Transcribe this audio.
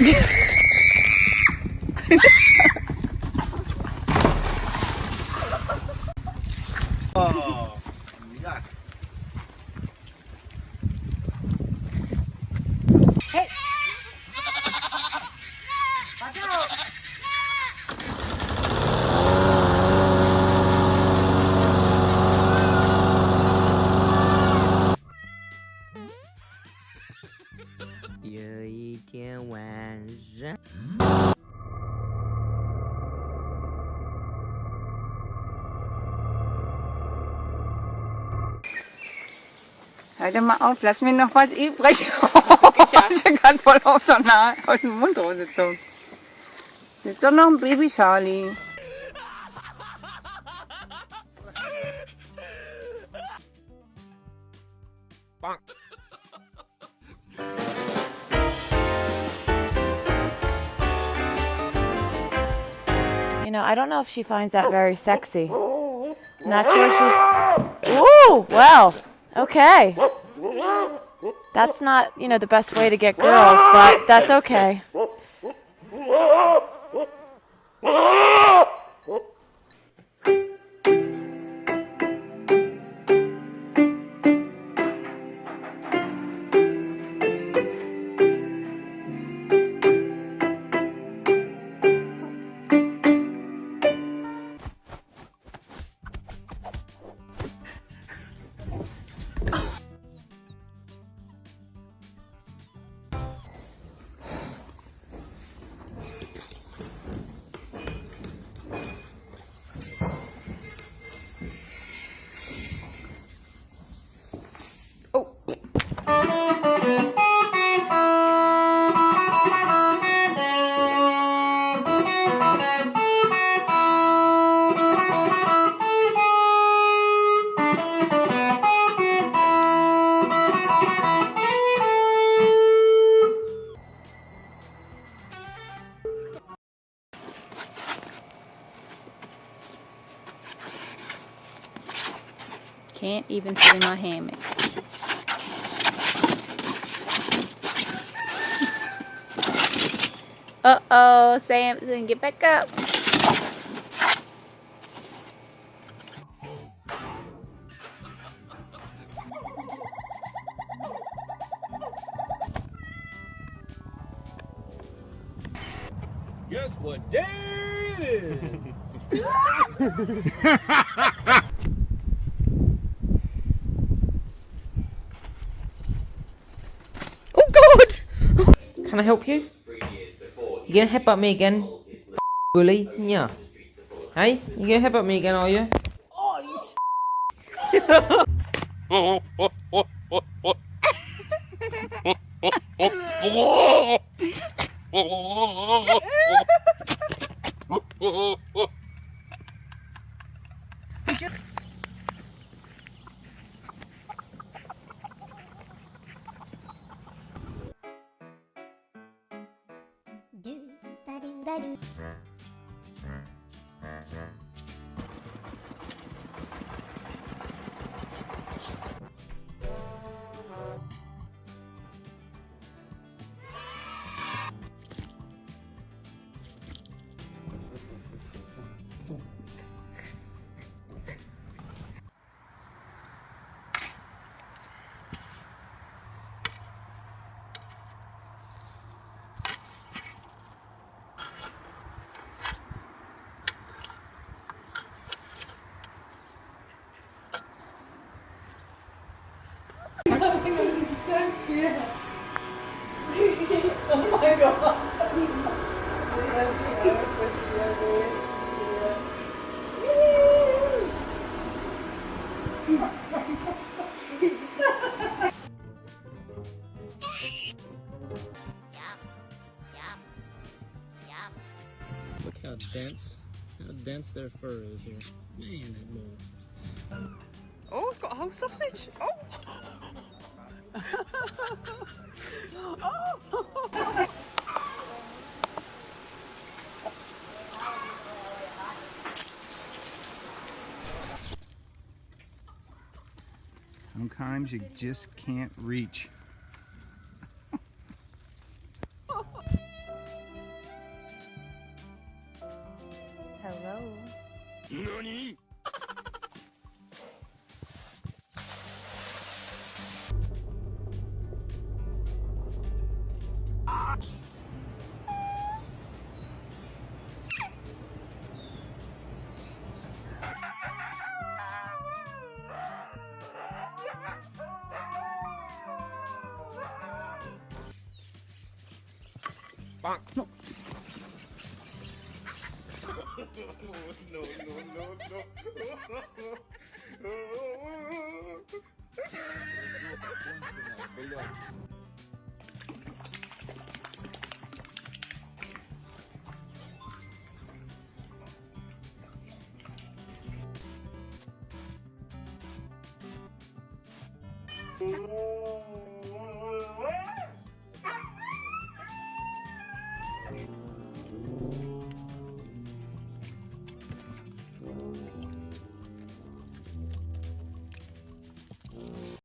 Oh, yuck. Hey! Watch out!有一天晚上。Hör doch mal auf, lass mir noch was übrig. Ich habe gerade voll auf so nah aus dem Mundhose gezogen. Das ist doch noch ein Baby Charlie. You know, I don't know if she finds that very sexy. Not sure she... Ooh, well, okay. That's not, you know, the best way to get girls, but that's okay. Can't even sit in my hammock. Uh-oh, Samson, get back up. Guess what day it is? Oh God! Can I help you? You gonna headbutt me again? Bully? Yeah. Hey? You gonna headbutt me again, are you? Look how dense their fur is here. Man, that mole. Oh, it's got a whole sausage. Oh. Oh. Sometimes you just can't reach. No.